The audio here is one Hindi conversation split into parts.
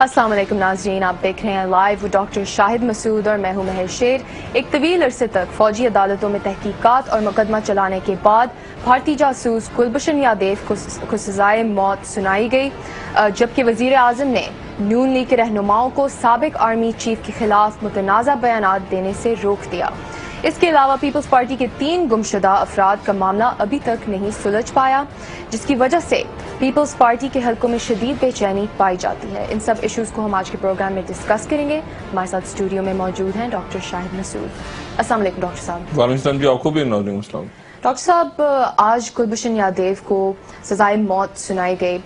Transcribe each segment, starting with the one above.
अस्सलाम वालेकुम नाज़रीन, आप देख रहे हैं लाइव डॉक्टर शाहिद मसूद और मैं हूं महर शेर। एक तवील अरसे तक फौजी अदालतों में तहकीकात और मुकदमा चलाने के बाद भारतीय जासूस कुलभूषण यादव को सजाए मौत सुनाई गई, जबकि वजीर आजम ने नून लीग के रहनुमाओं को साबिक आर्मी चीफ के खिलाफ मुतनाज़ा बयानात देने से रोक दिया। इसके अलावा पीपल्स पार्टी के 3 गुमशुदा अफराद का मामला अभी तक नहीं सुलझ पाया, जिसकी वजह से पीपल्स पार्टी के हलकों में शदीद बेचैनी पाई जाती है। इन सब इश्यूज को हम आज के प्रोग्राम में डिस्कस करेंगे। हमारे साथ स्टूडियो में मौजूद हैं डॉक्टर शाहिद मसूद। अस्सलाम वालेकुम डॉक्टर साहब। वालेकुम जी, आपको भी वालेकुम अस्सलाम। डॉक्टर साहब, आज कुलभूषण यादव को सजाए मौत सुनाई गई,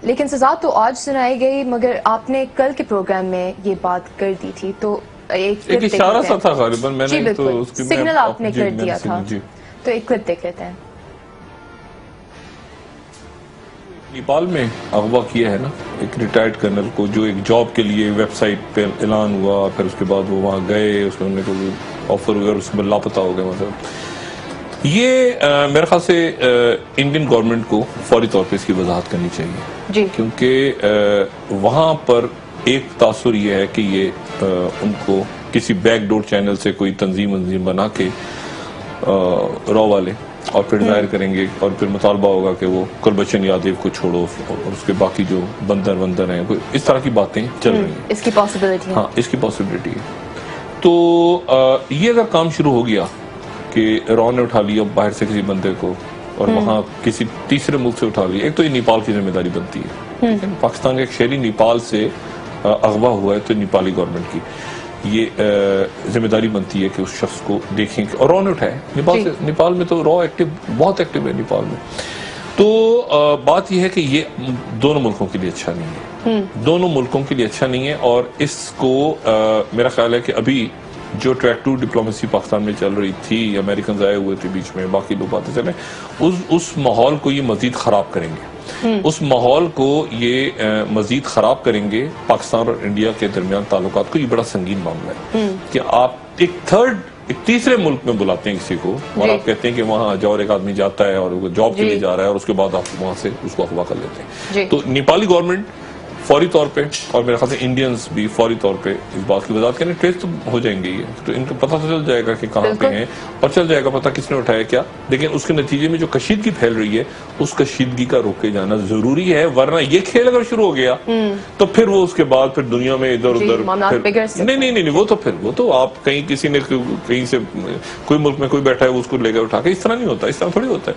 लेकिन सजा तो आज सुनाई गई मगर आपने कल के प्रोग्राम में ये बात कर दी थी, तो एक इशारा सा था गालिबन, मैंने तो उसकी सिग्नल आपने कर दिया था, तो एक क्लिप देख लेते हैं। नेपाल में अगवा किया है ना एक रिटायर्ड कर्नल को, जो एक जॉब के लिए वेबसाइट पे ऐलान हुआ, फिर उसके बाद वो वहां गए, उसमें उन्हें कोई ऑफर हुआ, उसमें लापता हो गए। मतलब ये मेरे ख्याल से इंडियन गवर्नमेंट को फौरी तौर पे इसकी वजाहत करनी चाहिए, क्योंकि वहां पर एक तासुर ये है कि ये उनको किसी बैकडोर चैनल से कोई तंजीम बना के रॉ वाले और फिर जाहिर करेंगे और फिर मुतालबा होगा कि वो कुलभूषण यादव को छोड़ो और उसके बाकी जो बंदर हैं, इस तरह की बातें चल रही हैं। इसकी पॉसिबिलिटी है। हाँ, इसकी पॉसिबिलिटी है। तो ये अगर काम शुरू हो गया कि रॉ ने उठा लिया बाहर से किसी बंदे को और वहां किसी तीसरे मुल्क से उठा लिया, एक तो ये नेपाल की जिम्मेदारी बनती है। पाकिस्तान का एक शहरी नेपाल से अगवा हुआ है, तो नेपाली गवर्नमेंट की ये जिम्मेदारी बनती है कि उस शख्स को देखें। और रॉ ने उठाया नेपाल में तो रॉ बहुत एक्टिव है नेपाल में। तो बात यह है कि ये दोनों मुल्कों के लिए अच्छा नहीं है, दोनों मुल्कों के लिए अच्छा नहीं है। और इसको मेरा ख्याल है कि अभी जो ट्रैक टू डिप्लोमेसी पाकिस्तान में चल रही थी, अमेरिकन आए हुए थे बीच में, बाकी लोग बातें चले, उस माहौल को ये मजीद खराब करेंगे। उस माहौल को ये मजीद खराब करेंगे। पाकिस्तान और इंडिया के दरमियान ताल्लुकात को, ये बड़ा संगीन मामला है कि आप एक तीसरे मुल्क में बुलाते हैं किसी को और आप कहते हैं कि वहां जाओ, एक आदमी जाता है और वो जॉब के लिए जा रहा है और उसके बाद आप वहां से उसको अगवा कर लेते हैं। तो नेपाली गवर्नमेंट फौरी तौर पे और मेरे ख्याल से इंडियंस भी फौरी तौर पे इस बात की वजाहत करें। ट्रेस तो हो जाएंगे ये, तो इनको पता तो चल जाएगा कि कहाँ पे हैं और चल जाएगा पता किसने उठाया क्या। लेकिन उसके नतीजे में जो कशीदगी फैल रही है, उस कशीदगी का रोके जाना जरूरी है, वरना ये खेल अगर शुरू हो गया तो फिर वो उसके बाद फिर दुनिया में इधर उधर नहीं, वो तो आप कहीं किसी ने कहीं से कोई मुल्क में कोई बैठा है उसको लेकर उठा के, इस तरह नहीं होता, इस तरह थोड़ी होता है।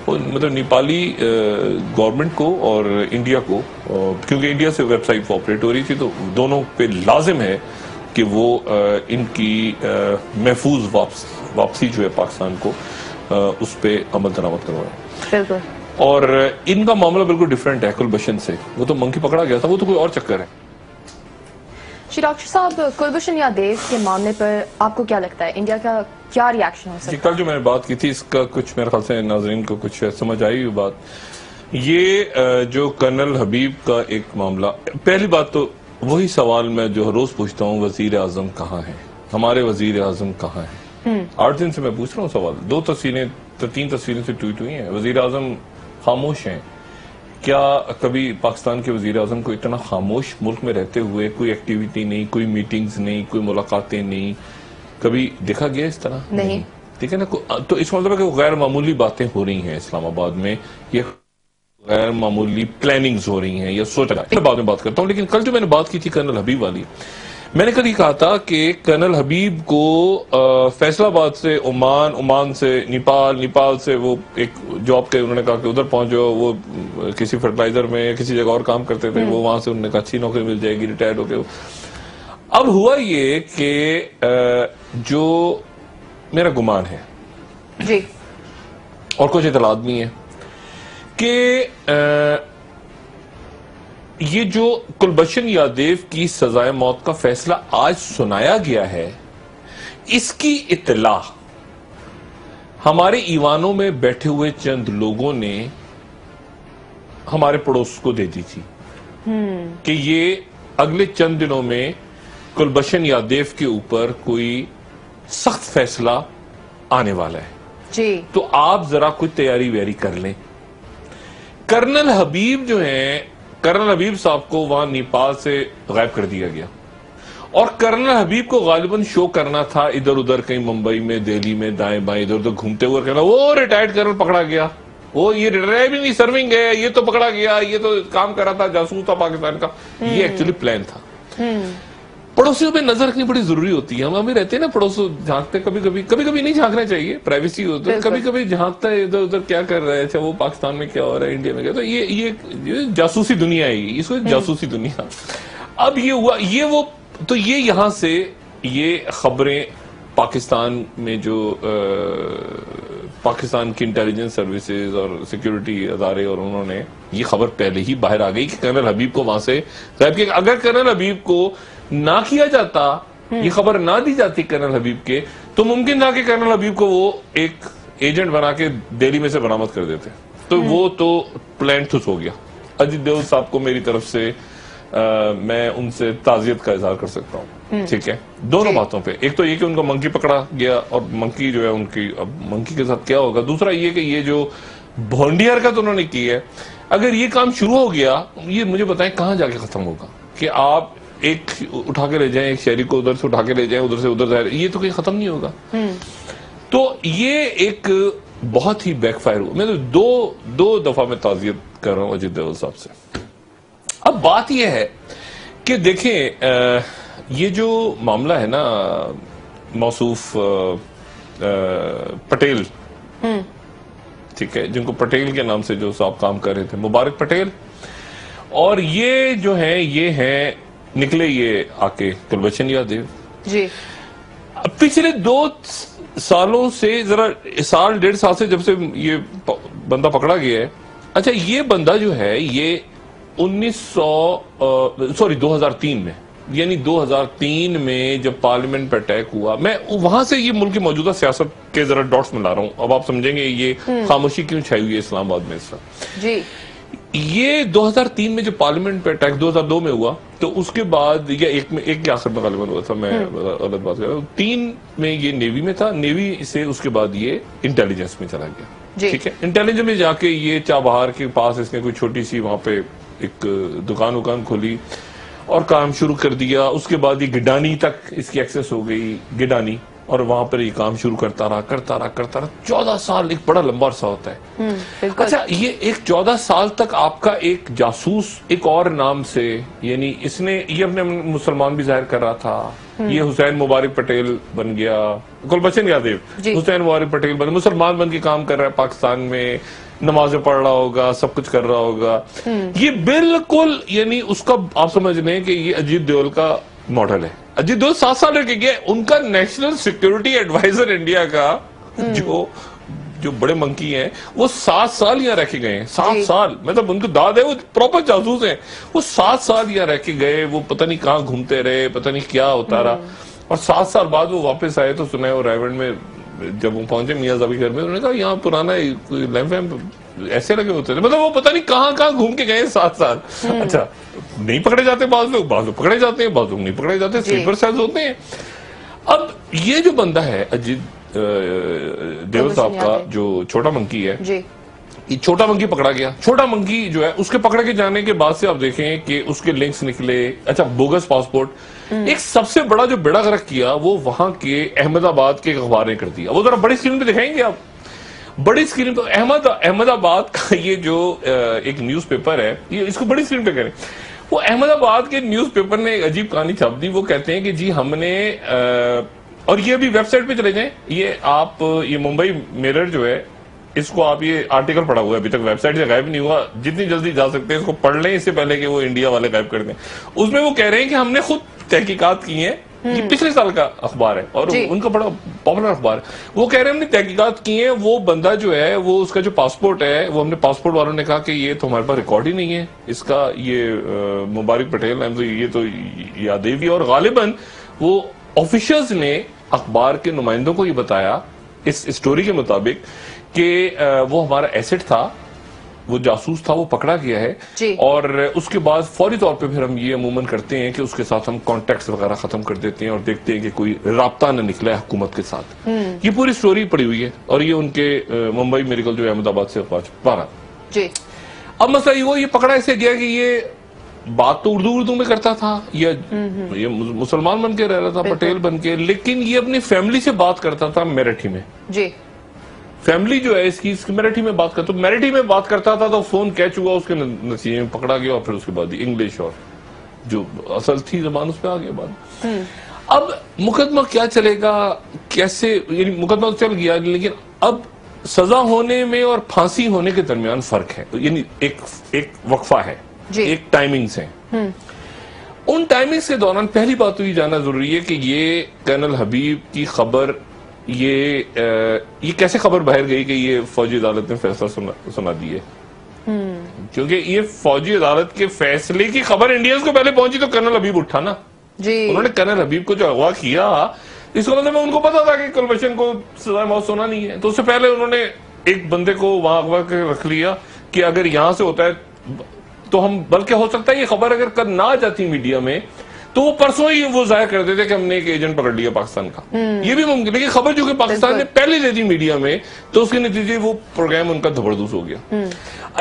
मतलब नेपाली गवर्नमेंट को और इंडिया को, क्योंकि इंडिया से वेबसाइट ऑपरेट हो रही थी, तो दोनों पे लाजिम है कि वो इनकी महफूज वापसी जो है पाकिस्तान को, उस पे अमल दरामद करवाए। और इनका मामला बिल्कुल डिफरेंट है कुलभूषण से। वो तो मंकी पकड़ा गया था, वो तो कोई और चक्कर है। जी डॉक्टर साहब, कुलभूषण यादव के मामले पर आपको क्या लगता है, इंडिया का क्या रिएक्शन हो सकता है? कल जो मैंने बात की थी, इसका कुछ मेरे ख्याल से नाजरीन को कुछ समझ आई हुई बात। ये जो कर्नल हबीब का एक मामला, पहली बात तो वही सवाल मैं जो रोज पूछता हूँ, वजीर आजम कहाँ है, हमारे वजीर आजम कहाँ है? 8 दिन से मैं पूछ रहा हूँ सवाल। 3 तस्वीरें से ट्वीट हुई हैं, वजीर आजम खामोश हैं। क्या कभी पाकिस्तान के वजीर आजम को इतना खामोश मुल्क में रहते हुए कोई एक्टिविटी नहीं, कोई मीटिंग्स नहीं, कोई मुलाकातें नहीं, कभी देखा गया इस तरह? नहीं। ठीक है ना। तो इस मतलब है कि गैर मामूली बातें हो रही हैं इस्लामाबाद में, ये गैर मामूली प्लानिंग्स हो रही हैं, या सोच रहा है। बाद में बात करता हूं, लेकिन कल जो मैंने बात की थी कर्नल हबीब वाली, मैंने कल ये कहा था कि कर्नल हबीब को फैसलाबाद से ओमान से नेपाल से वो एक जॉब के, उन्होंने कहा कि उधर पहुंचो, वो किसी फर्टिलाइजर में या किसी जगह और काम करते थे, वो वहां से उन्होंने कहा अच्छी नौकरी मिल जाएगी, रिटायर्ड होके। अब हुआ ये कि जो मेरा गुमान है जी, और कुछ इतलात भी है कि ये जो कुलभूषण यादव की सजाए मौत का फैसला आज सुनाया गया है, इसकी इत्तला हमारे ईवानों में बैठे हुए चंद लोगों ने हमारे पड़ोस को दे दी थी कि ये अगले चंद दिनों में कुलभूषण यादव के ऊपर कोई सख्त फैसला आने वाला है जी। तो आप जरा कुछ तैयारी व्यारी कर लें। कर्नल हबीब जो हैं, कर्नल हबीब साहब को वहां नेपाल से गायब कर दिया गया और कर्नल हबीब को गालिबन शो करना था इधर उधर कहीं मुंबई में, दिल्ली में, दाएं बाएं इधर उधर घूमते हुए कहना वो रिटायर्ड कर्नल पकड़ा गया, वो ये ड्राइविंग सर्विंग है, ये तो पकड़ा गया, ये तो काम कर रहा था, जासूस था पाकिस्तान का। ये एक्चुअली प्लान था। पड़ोसियों पे नजर रखनी बड़ी जरूरी होती है। हम हमें रहते हैं ना पड़ोसों, झांकते कभी कभी नहीं झांकना चाहिए, प्राइवेसी होती है, कभी कभी झांकता है इधर उधर क्या कर रहा है, अच्छा वो पाकिस्तान में क्या हो रहा है, इंडिया में क्या। तो ये जासूसी दुनिया है, इसको जासूसी दुनिया। अब ये हुआ, ये वो, तो ये यहां से ये खबरें पाकिस्तान में जो पाकिस्तान की इंटेलिजेंस सर्विसेज और सिक्योरिटी अदारे और उन्होंने ये खबर पहले ही बाहर आ गई कि कर्नल हबीब को वहां से गायब किया। अगर कर्नल हबीब को ना किया जाता, ये खबर ना दी जाती कर्नल हबीब के, तो मुमकिन था कि कर्नल हबीब को वो एक एजेंट बना के दिल्ली में से बरामद कर देते। तो वो तो प्लान ठुस हो गया। अजीत देओल साहब को मेरी तरफ से मैं उनसे ताजियत का इजहार कर सकता हूँ, ठीक है, दोनों बातों पे। एक तो ये कि उनका मंकी पकड़ा गया और मंकी जो है उनकी, अब मंकी के साथ क्या होगा। दूसरा ये कि ये जो भोंडी हरकत उन्होंने की है, अगर ये काम शुरू हो गया, ये मुझे बताएं कहां जाके खत्म होगा। कि आप एक उठा के ले जाएं, एक शहरी को उधर से उठा के ले जाएं, उधर से उधर जाए, ये तो कहीं खत्म नहीं होगा। तो ये एक बहुत ही बैकफायर हुआ। मैं तो दो दफा मैं ताजियत कर रहा हूँ अजीत देओल साहब से। अब बात यह है कि देखें, ये जो मामला है ना मौसूफ पटेल, ठीक है, जिनको पटेल के नाम से जो साहब काम कर रहे थे, मुबारक पटेल, और ये जो है ये है निकले ये आके कुलभूषण यादव जी। पिछले 2 सालों से, जरा साल 1.5 साल से जब से ये बंदा पकड़ा गया है, अच्छा ये बंदा जो है ये 2003 में, यानी 2003 में जब पार्लियामेंट पर अटैक हुआ, मैं वहां से ये मुल्क की मौजूदा सियासत के जरा डॉट्स मिला रहा हूं। अब आप समझेंगे ये खामोशी क्यों छाई हुई है इस्लामाबाद में इस वक्त जी। ये 2003 में जो पार्लियामेंट पे अटैक 2002 में हुआ, तो उसके बाद या एक के आखिर में गालिबन हुआ था, मैं गलत बात कर रहा हूँ। 3 में ये नेवी में था, नेवी से उसके बाद ये इंटेलिजेंस में चला गया, ठीक है। इंटेलिजेंस में जाके ये चाबहार के पास इसने कोई छोटी सी वहां पे एक दुकान खोली और काम शुरू कर दिया। उसके बाद ये गिडानी तक इसकी एक्सेस हो गई, गिडानी, और वहां पर ये काम शुरू करता रहा 14 साल। एक बड़ा लंबा अरसा होता है। अच्छा, ये एक 14 साल तक आपका एक जासूस एक और नाम से, यानी इसने ये अपने मुसलमान भी जाहिर कर रहा था, ये हुसैन मुबारक पटेल बन गया, कुलभूषण यादव हुसैन मुबारक पटेल बन, मुसलमान बन के काम कर रहा है पाकिस्तान में, नमाजें पढ़ रहा होगा, सब कुछ कर रहा होगा। ये बिल्कुल, यानी उसका आप समझ लें कि ये अजीत देओल का मॉडल है। अजीत देओल 7 साल रह के गए, उनका नेशनल सिक्योरिटी एडवाइजर इंडिया का जो बड़े मंकी हैं, वो 7 साल यहाँ रह के गए हैं। 7 साल, मतलब उनको दाद है, वो प्रॉपर जासूस हैं। वो 7 साल यहाँ रह के गए, वो पता नहीं कहाँ घूमते रहे, पता नहीं क्या होता रहा, और 7 साल बाद वो वापस आए तो सुना है वो रायगढ़ में जब वो पहुंचे मियां ज़ाबी घर में, उन्होंने कहा यहाँ पुराना लैंप वैम्प ऐसे लगे होते थे। मतलब वो पता नहीं कहाँ घूम के गए 7 साल। अच्छा, नहीं पकड़े जाते बाज लोग पकड़े जाते हैं, बाज लोग नहीं पकड़े जाते, स्लीपर सेल्स होते हैं। अब ये जो बंदा है अजीत देओल साहब का जो छोटा मंकी है, ये छोटा मंकी पकड़ा गया। छोटा मंकी जो है उसके पकड़े के जाने के बाद से आप देखें कि उसके लिंक्स निकले। अच्छा, बोगस पासपोर्ट, एक सबसे बड़ा जो बेड़ा गर्क किया वो वहां के अहमदाबाद के अखबार ने कर दिया। वो जरा बड़ी स्क्रीन पे दिखाएंगे आप, बड़ी स्क्रीन पे अहमदाबाद का ये जो एक न्यूज़पेपर है, ये इसको बड़ी स्क्रीन पे करें। वो अहमदाबाद के न्यूज़पेपर ने एक अजीब कहानी छाप दी। वो कहते हैं कि जी हमने, और ये अभी वेबसाइट पे चले जाएं, ये आप ये मुंबई मिरर जो है, इसको आप ये आर्टिकल पढ़ा हुआ है, अभी तक वेबसाइट से गायब नहीं हुआ, जितनी जल्दी जा सकते हैं इसको पढ़ लें इससे पहले कि वो इंडिया वाले गायब कर दें। उसमें वो कह रहे हैं कि हमने खुद तहकीकात की है, ये पिछले साल का अखबार है और उनका बड़ा पॉपुलर अखबार है। वो कह रहे हैं हमने तहकीकात की है, वो बंदा जो है वो उसका जो पासपोर्ट है, वो हमने पासपोर्ट वालों ने कहा कि ये तो हमारे पास रिकॉर्ड ही नहीं है इसका, ये मुबारक पटेल है, ये तो यादेवी, और गालिबन वो ऑफिशियल्स ने अखबार के नुमाइंदों को ये बताया इस स्टोरी के मुताबिक कि वो हमारा एसेट था, वो जासूस था, वो पकड़ा गया है। और उसके बाद फौरी तौर पे फिर हम ये अमूमन करते हैं कि उसके साथ हम कॉन्टेक्ट्स वगैरह खत्म कर देते हैं और देखते हैं कि कोई राब्ता न निकला है हुकूमत के साथ। ये पूरी स्टोरी पड़ी हुई है और ये उनके मुंबई मेरिकल जो अहमदाबाद से अखबार 12। अब मसला ये पकड़ा ऐसे गया कि ये बात तो उर्दू में करता था, ये मुसलमान बन के रह रहा था, पटेल बन के, लेकिन ये अपनी फैमिली से बात करता था मराठी में जी। फैमिली जो है इसकी मराठी में बात करता, तो मराठी में बात करता था तो फोन कैच हुआ, उसके नतीजे में पकड़ा गया और फिर उसके बाद इंग्लिश और जो असल थी जबान उस पर आ गया बात। अब मुकदमा क्या चलेगा, कैसे, यानी मुकदमा तो चल गया, लेकिन अब सजा होने में और फांसी होने के दरमियान फर्क है, यानी एक वक्फा है, एक टाइमिंग्स है। उन टाइमिंग्स के दौरान पहली बात तो ये जानना जरूरी है कि ये कर्नल हबीब की खबर, ये कैसे खबर बाहर गई कि ये फौजी अदालत ने फैसला सुना दी है। क्योंकि ये फौजी अदालत के फैसले की खबर इंडियंस को पहले पहुंची तो कर्नल हबीब उठा ना जी। उन्होंने कर्नल हबीब को जो अगवा किया, इसको मतलब उनको पता था कि गुलबशन को सजा मौत होना नहीं है, तो उससे पहले उन्होंने एक बंदे को वहां अगवा कर रख लिया कि अगर यहां से होता है तो हम, बल्कि हो सकता है ये खबर अगर कल ना आ जाती मीडिया में तो वो परसों ही वो जाहिर कर देते कि हमने एक एजेंट पकड़ लिया पाकिस्तान का। ये भी मुमकिन, लेकिन खबर जो कि पाकिस्तान ने पहले दे दी मीडिया में, तो उसके नतीजे वो प्रोग्राम उनका जबरदस्त हो गया।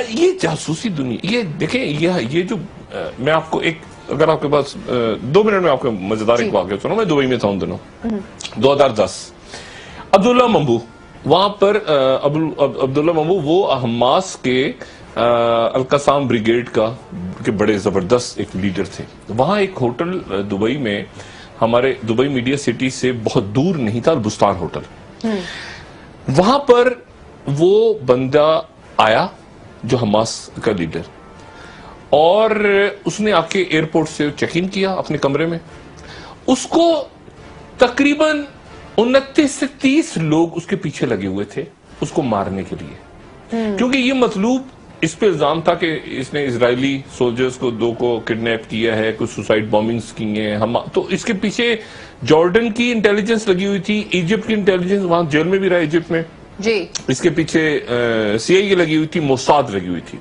ये जासूसी दुनिया, ये देखें, ये जो मैं आपको एक, अगर आपके पास 2 मिनट में आपको मजेदार एक वाकया सुनो। मैं दुबई में था उन दिनों 2010। अब्दुल्ला मंबू, वहां पर अब्दुल्ला मंबू वो हमास के अल-कसाम ब्रिगेड के बड़े जबरदस्त एक लीडर थे। वहां एक होटल दुबई में, हमारे दुबई मीडिया सिटी से बहुत दूर नहीं था, बुस्तान होटल, वहां पर वो बंदा आया जो हमास का लीडर, और उसने आके एयरपोर्ट से चेक इन किया अपने कमरे में। उसको तकरीबन 29 से 30 लोग उसके पीछे लगे हुए थे उसको मारने के लिए, क्योंकि ये मतलूब, इस पे इल्जाम था कि इसने इजरायली सोल्जर्स को 2 को किडनैप किया है, कुछ सुसाइड बॉम्बिंग्स की हैं हम, तो इसके पीछे जॉर्डन की इंटेलिजेंस लगी हुई थी, इजिप्ट की इंटेलिजेंस, वहां जेल में भी रहा इजिप्ट में जी, इसके पीछे CIA लगी हुई थी, मोसाद लगी हुई थी।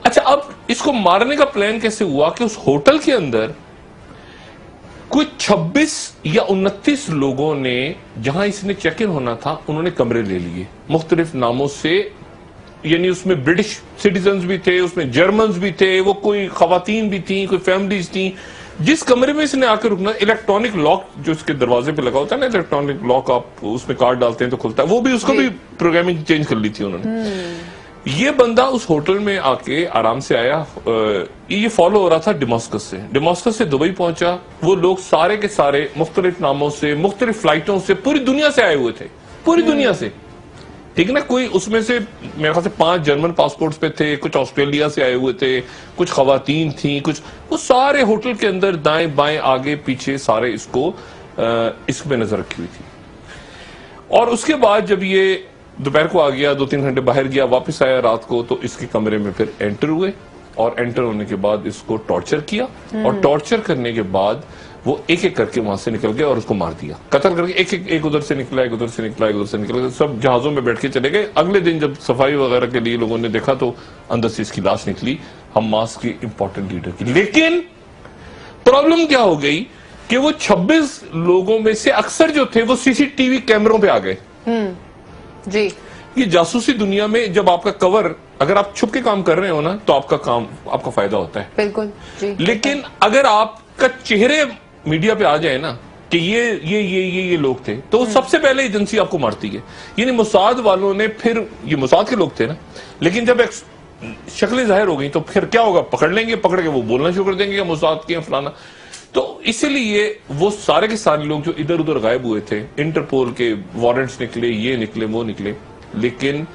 अच्छा, अब इसको मारने का प्लान कैसे हुआ कि उस होटल के अंदर कुछ 26 या 29 लोगों ने, जहां इसने चेक इन होना था, उन्होंने कमरे ले लिए मुख्तलिफ नामों से, यानी उसमें ब्रिटिश सिटीजन्स भी थे, उसमें जर्मन्स भी थे, वो कोई खवातीन भी थी, कोई फैमिलीज थी। जिस कमरे में इसने आकर रुकना, इलेक्ट्रॉनिक लॉक जो इसके दरवाजे पे लगा होता है ना, इलेक्ट्रॉनिक लॉक, आप उसमें कार्ड डालते हैं तो खुलता है, वो भी, उसको भी प्रोग्रामिंग चेंज कर ली थी उन्होंने। ये बंदा उस होटल में आके आराम से आया, ये फॉलो हो रहा था डिमास्कस से दुबई पहुंचा। वो लोग सारे के सारे मुख्तलिफ नामों से, मुख्तलिफ फ्लाइटों से, पूरी दुनिया से आए हुए थे, पूरी दुनिया से, ठीक है ना। कोई उसमें से मेरे ख्याल से 5 जर्मन पासपोर्ट्स पे थे, कुछ ऑस्ट्रेलिया से आए हुए थे, कुछ खवातीन थी, कुछ, वो सारे होटल के अंदर दाएं बाएं आगे पीछे सारे इसमें नजर रखी हुई थी। और उसके बाद जब ये दोपहर को आ गया, 2-3 घंटे बाहर गया, वापस आया रात को, तो इसके कमरे में फिर एंटर हुए, और एंटर होने के बाद इसको टॉर्चर किया, और टॉर्चर करने के बाद वो एक एक करके वहां से निकल गए और उसको मार दिया, कत्ल करके। एक उधर से निकला, एक उधर से निकला, एक उधर से निकला, सब जहाजों में बैठ के चले गए। अगले दिन जब सफाई वगैरह के लिए लोगों ने देखा तो अंदर से इसकी लाश निकली, हमास की इंपॉर्टेंट लीडर की। लेकिन प्रॉब्लम क्या हो गई कि वो 26 लोगों में से अक्सर जो थे वो CCTV कैमरों पे आ गए। जी, ये जासूसी दुनिया में जब आपका कवर, अगर आप छुप के काम कर रहे हो ना, तो आपका फायदा होता है, बिल्कुल जी। लेकिन अगर आपका चेहरे मीडिया पे आ जाए ना कि ये लोग थे, तो सबसे पहले एजेंसी आपको मारती है। यानी मोसाद वालों ने, फिर ये मोसाद के लोग थे ना, लेकिन जब एक शक्लें जाहिर हो गई तो फिर क्या होगा, पकड़ लेंगे, पकड़ के वो बोलना शुरू कर देंगे कि मोसाद के फलाना। तो इसीलिए वो सारे के सारे लोग जो इधर उधर गायब हुए थे, इंटरपोल के वारंट्स निकले, ये निकले, वो निकले, लेकिन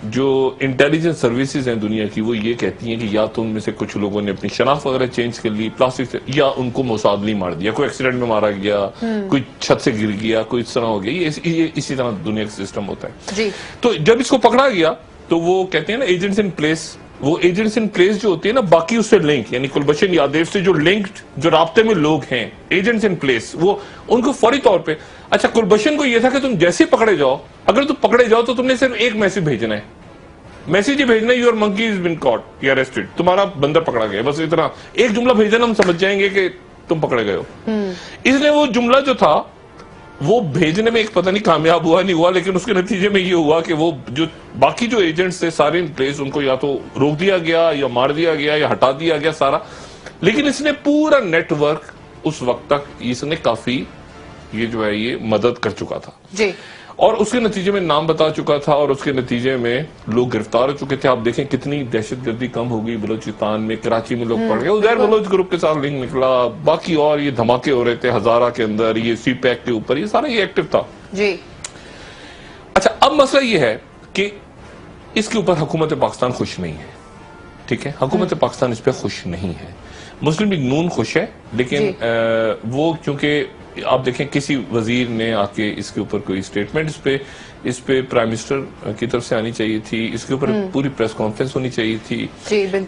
जो इंटेलिजेंस सर्विसेज हैं दुनिया की, वो ये कहती हैं कि या तो उनमें से कुछ लोगों ने अपनी शनाख्त वगैरह चेंज कर ली प्लास्टिक से, या उनको मोसाद ने मार दिया, कोई एक्सीडेंट में मारा गया, कोई छत से गिर गया, कोई इस तरह हो गया। ये इसी तरह दुनिया का सिस्टम होता है जी। तो जब इसको पकड़ा गया तो वो कहते हैं ना एजेंट्स इन प्लेस, वो एजेंट्स इन प्लेस जो होती है ना, बाकी उससे लिंक, यानी गुलबशन यादेव से जो लिंक्ड, जो राब्ते में लोग हैं, एजेंट्स इन प्लेस, वो उनको फौरी तौर पे, अच्छा गुलबशन को यह था कि तुम जैसे पकड़े जाओ, अगर तुम पकड़े जाओ तो तुमने सिर्फ एक मैसेज भेजना है, मैसेज ही भेजना, your monkey is been caught, you are arrested, तुम्हारा बंदर पकड़ा गया, बस इतना एक जुमला भेजना, हम समझ जाएंगे कि तुम पकड़े गए हो। इसलिए वो जुमला जो था वो भेजने में एक पता नहीं कामयाब हुआ नहीं हुआ, लेकिन उसके नतीजे में ये हुआ कि वो जो बाकी जो एजेंट्स थे सारे इन प्लेस, उनको या तो रोक दिया गया या मार दिया गया या हटा दिया गया सारा। लेकिन इसने पूरा नेटवर्क उस वक्त तक इसने काफी ये जो है ये मदद कर चुका था जी, और उसके नतीजे में नाम बता चुका था और उसके नतीजे में लोग गिरफ्तार हो चुके थे। आप देखें कितनी दहशतगर्दी कम हो गई बलोचिस्तान में, कराची में लोग पड़ गए, उधर बलोच ग्रुप के साथ लिंक निकला, बाकी और ये धमाके हो रहे थे हजारा के अंदर, ये सी पैक के ऊपर, ये सारा ये एक्टिव था जी। अच्छा, अब मसला ये है कि इसके ऊपर हुकूमत पाकिस्तान खुश नहीं है, ठीक है, हुकूमत पाकिस्तान इस पर खुश नहीं है। मुस्लिम लीग नून खुश है, लेकिन वो चूंकि आप देखें किसी वजीर ने आके इसके ऊपर कोई स्टेटमेंट इस पे प्राइम मिनिस्टर की तरफ से आनी चाहिए थी, इसके ऊपर पूरी प्रेस कॉन्फ्रेंस होनी चाहिए थी,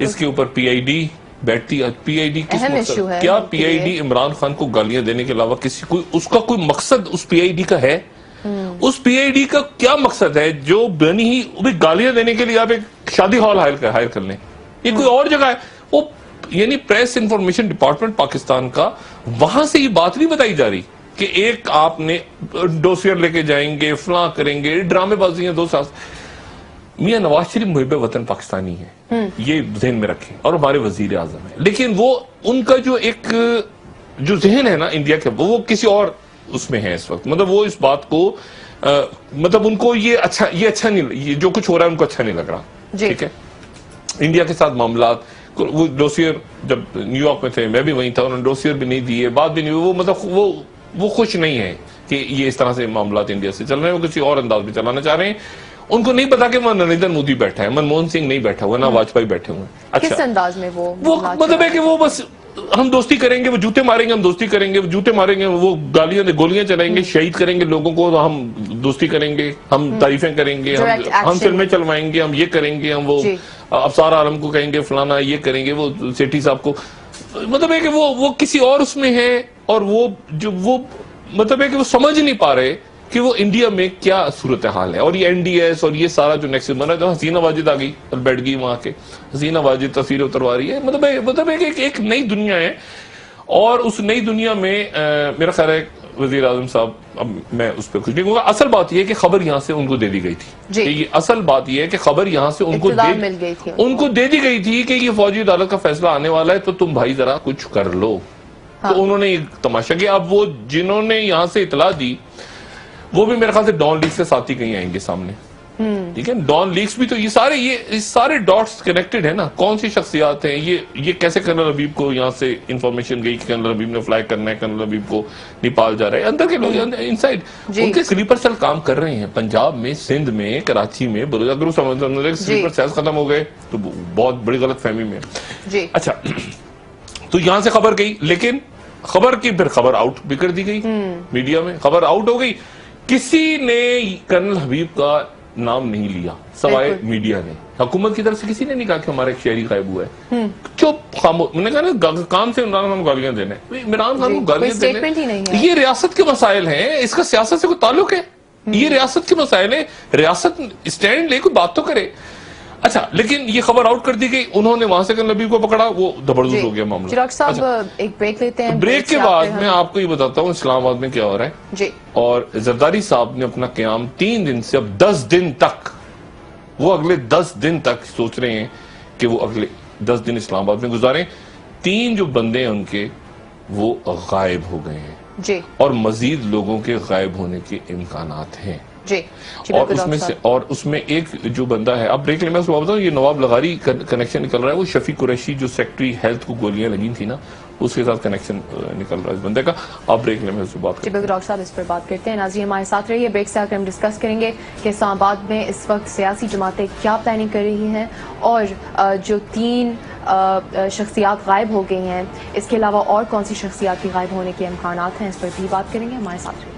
इसके ऊपर पीआईडी बैठती, पीआईडी किस मकसद, क्या पीआईडी इमरान खान को गालियां देने के अलावा किसी कोई उसका कोई मकसद उस पीआईडी का है? उस पीआईडी का क्या मकसद है जो बनी ही गालियां देने के लिए आप एक शादी हॉल हायर कर लें? ये कोई और जगह है, वो यानी प्रेस इंफॉर्मेशन डिपार्टमेंट पाकिस्तान का, वहां से ये बात नहीं बताई जा रही कि एक आपने डोसियर लेके जाएंगे, फलां करेंगे, ड्रामेबाजी है। 2 साल मियां नवाज शरीफ मुहिब वतन पाकिस्तानी है, ये जहन में रखें, और हमारे वजीर आजम है, लेकिन वो उनका जो एक जो जहन है ना इंडिया के, वो किसी और उसमें है इस वक्त। मतलब वो इस बात को मतलब उनको ये अच्छा नहीं, ये जो कुछ हो रहा है उनको अच्छा नहीं लग रहा, ठीक है। इंडिया के साथ मामलात, वो डोसियर जब न्यूयॉर्क में थे, मैं भी वहीं था, उन्होंने डोसियर भी नहीं दिए, बात भी नहीं हुई, वो मतलब वो खुश नहीं है कि ये इस तरह से मामलात इंडिया से चल रहे हैं, वो किसी और अंदाज में चलाना चाह रहे हैं। उनको नहीं पता कि वहां नरेंद्र मोदी बैठा है, मनमोहन सिंह नहीं बैठा हुआ, ना वाजपेयी बैठे हुए हैं। अच्छा, किस अंदाज में वो मतलब है कि वो बस हम दोस्ती करेंगे, वो जूते मारेंगे, हम दोस्ती करेंगे, वो जूते मारेंगे, वो गोलियां चलाएंगे, शहीद करेंगे लोगों को, हम दोस्ती करेंगे, हम तारीफें करेंगे, हम फिल्में चलवाएंगे, हम ये करेंगे, हम वो अफसार आलम को कहेंगे फलाना, ये करेंगे, वो सेठी साहब को, मतलब है कि वो किसी और उसमें है, और वो मतलब है कि वो समझ नहीं पा रहे कि वो इंडिया में क्या सूरत हाल है। और ये एनडीएस और ये सारा जो नेक्स्ट बना, जो हसीना वाजिद आ गई और बैठ गई वहां के, हसीना वाजिद तस्वीरें उतरवा रही है, मतलब एक नई दुनिया है। और उस नई दुनिया में मेरा ख्याल है वजीर आजम साहब, अब मैं उस पर कुछ नहीं कहूंगा, असल बात यह है कि खबर यहां से उनको दे दी गई थी, ये असल बात यह है कि खबर यहां से उनको दे दी गई थी कि ये फौजी अदालत का फैसला आने वाला है, तो तुम भाई जरा कुछ कर लो। हाँ। तो उन्होंने एक तमाशा किया। अब वो जिन्होंने यहां से इतला दी वो भी मेरे ख्याल से डॉन लीग से साथ ही कहीं आएंगे सामने, ठीक है। डॉन लीग्स भी तो ये सारे डॉट्स कनेक्टेड है ना, कौन सी शख्सियात हैं, ये कैसे कर्नल हबीब को यहाँ से इंफॉर्मेशन गई कि कर्नल हबीब ने फ्लाई करना है, कर्नल हबीब को नेपाल जा रहा है, अंदर के लोग इनसाइड उनके स्लीपर सेल काम कर रहे हैं, पंजाब में, सिंध में, कराची में। अगर स्लीपर सेल खत्म हो गए तो बहुत बड़ी गलत फहमी में। अच्छा, तो यहां से खबर गई, लेकिन खबर की फिर खबर आउट भी कर दी गई, मीडिया में खबर आउट हो गई, किसी ने कर्नल हबीब का नाम नहीं लिया सवाए मीडिया ने। हुकूमत की तरफ से किसी ने नहीं कहा कि हमारा एक शहरी गायब हुआ है, चुप खामोश। मैंने कहा ना, काम से इमरान खान को गालियां देने, इमरान खान को गालियां देने, ये रियासत के मसाइल हैं, इसका सियासत से कोई ताल्लुक है? ये रियासत के मसाइल है, रियासत स्टैंड ले, कोई बात तो करे। अच्छा, लेकिन ये खबर आउट कर दी गई, उन्होंने वहां से कर्नल हबीब को पकड़ा, वो जबरदस्त हो गया मामला। चिराग साहब, एक ब्रेक लेते हैं, ब्रेक के बाद मैं आपको ये बताता हूँ इस्लामाबाद में क्या हो रहा है जी। और जरदारी साहब ने अपना क्याम 3 दिन से अब 10 दिन तक, वो अगले 10 दिन तक सोच रहे हैं कि वो अगले 10 दिन इस्लामाबाद में गुजारें। 3 जो बंदे हैं उनके वो गायब हो गए हैं जी, और मजीद लोगों के गायब होने के इम्कानात हैं जी। और उसमें एक जो बंदा है, अब ब्रेक ले, मैं उसको बताऊं, ये नवाब लगारी कनेक्शन निकल रहा है, वो शफी कुरैशी जो सेक्रेटरी हेल्थ को गोलियां लगी थी ना, उसके साथ कनेक्शन निकल रहा है इस बंदे का। आप ब्रेक ले, मैं उससे बात करते हैं। डॉक्टर साहब इस पर बात करते हैं। नाज़रीन हमारे साथ रहिए, ब्रेक से आकर हम डिस्कस करेंगे कि इस्लामाबाद में इस वक्त सियासी जमातें क्या प्लानिंग कर रही हैं, और जो 3 शख्सियात गायब हो गई हैं, इसके अलावा और कौन सी शख्सियात के गायब होने के इम्कानात हैं, इस पर भी बात करेंगे। हमारे साथ रहिए।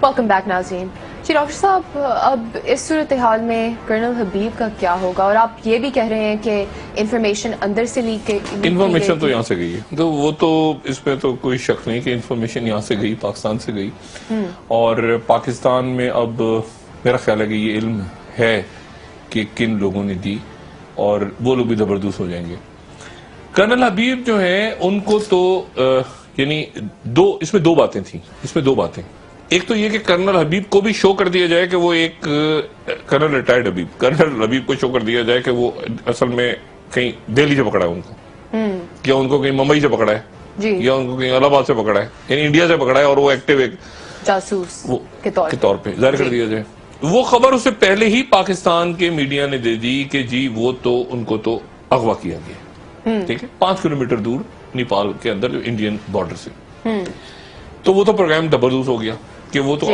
वेलकम बैक नाज़रीन। जी डॉक्टर साहब, अब इस सूरत हाल में कर्नल हबीब का क्या होगा? और आप ये भी कह रहे हैं कि इंफॉर्मेशन अंदर से लीक इंफॉर्मेशन तो यहाँ से गई है, तो वो तो इसमें तो कोई शक नहीं कि इंफॉर्मेशन यहाँ से गई, पाकिस्तान से गई। और पाकिस्तान में अब मेरा ख्याल है कि ये इल्म है कि किन लोगों ने दी, और वो लोग भी जबरदस्त हो जाएंगे। कर्नल हबीब जो है उनको तो यानी इसमें दो बातें थी। इसमें दो बातें, एक तो ये कि कर्नल हबीब को भी शो कर दिया जाए कि वो एक कर्नल रिटायर्ड हबीब, कर्नल हबीब को शो कर दिया जाए कि वो असल में कहीं दिल्ली से पकड़ा है उनको, या उनको कहीं मुंबई से पकड़ा है, या उनको कहीं इलाहाबाद से पकड़ा है, यानी इंडिया से पकड़ा है, और वो एक्टिव एक जासूस के तौर पे जाहिर कर दिया जाए। वो खबर उससे पहले ही पाकिस्तान के मीडिया ने दे दी कि जी वो तो उनको तो अगवा किया गया, ठीक है, 5 किलोमीटर दूर नेपाल के अंदर, जो इंडियन बॉर्डर से। तो वो तो प्रोग्राम जबरदस्त हो गया कि वो तो